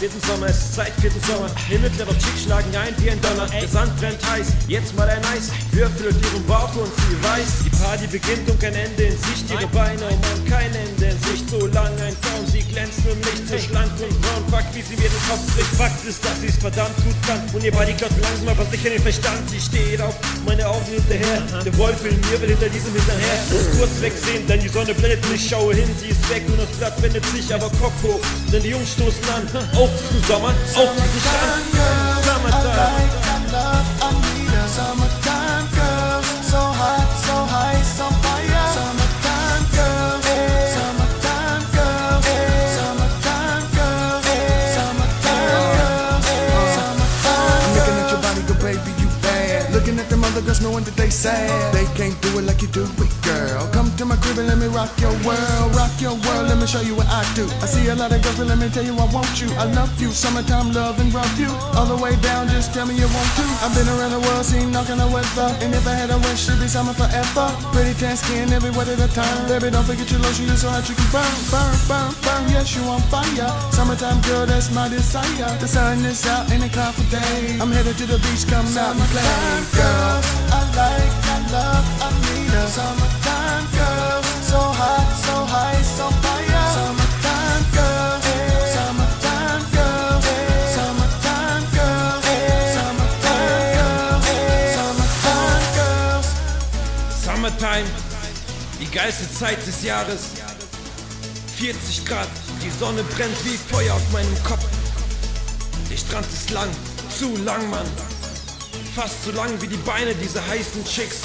vierten Sommer, es ist Zeit, vierten Sommer. Himmel klärt auf Chick, schlagen ein wie ein Donner. Der Sand brennt heiß, jetzt mal ein Eis. Würfel auf ihrem Bauch und sie weiß, die Party beginnt und kein Ende in Sicht. Ihre Beine, oh Mann, kein Ende in Sicht. So lang ein Traum, sie glänzt im Licht. So schlank und braun, fuck, wie sie mir den Kopf bricht. Fakt ist, dass sie es verdammt gut kann. Und ihr Body klopft langsam aber sicher den Verstand. Sie steht auf, meine Augen hinterher. Der Wolf in mir will hinter diesem hinterher. Muss kurz wegsehen, denn die Sonne blendet mich. Schaue hin, sie ist weg und das Blatt wendet sich, aber Kopf hoch. Denn die Jungs stoßen an, auf diesen Sommer, auf diesen Strand. Summertime. Summertime girls, so hot, so high, so fire. Summertime girls, summertime girls, summertime girls, summertime girls, summertime. I'm looking at your body, go baby, you bad. Looking at them other girls, knowing that they sad. They can't do it like you do it, girl. Come to my crib and let me rock your world, let me show you what I do. I see a lot of girls, but let me tell you I want you. I love you, summertime love and rough you. All the way down, just tell me you want to. I've been around the world, seen all kind of weather. And if I had a wish, it'd be summer forever. Pretty tan skin, everywhere at a time. Baby, don't forget your lotion, you're so hot you can burn, burn, burn, burn. Yes, you on fire. Summertime girl, that's my desire. The sun is out and it's cloud for day. I'm headed to the beach, come out and play. Summertime girls, I like, I love, I need her. Summertime girls, so hot, so high, so fire. Summertime girls, summertime girls, summertime girls, summertime girls, summertime girls. Summertime, die geilste Zeit des Jahres. 40 Grad, die Sonne brennt wie Feuer auf meinem Kopf. Der Strand ist lang, zu lang, Mann. Fast so lang wie die Beine dieser heißen Chicks.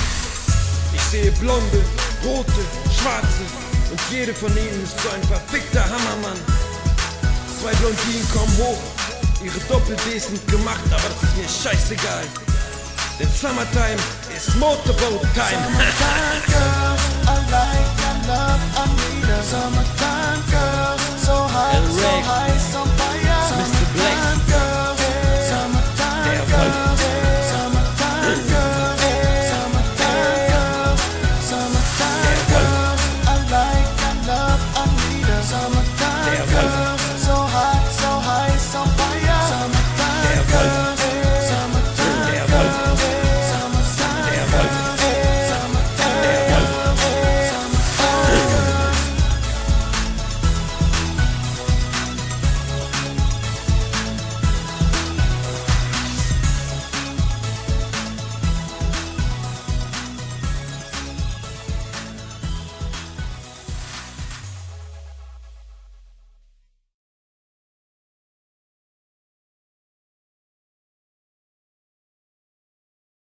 Ich sehe blonde, rote, schwarze und jede von ihnen ist so ein verfickter Hammermann. Zwei Blondinen kommen hoch, ihre Doppel-Ds sind gemacht, aber das ist mir scheißegal. Denn Summertime ist Motorboat Time. Summertime girls, I like, I love, I need her. Summertime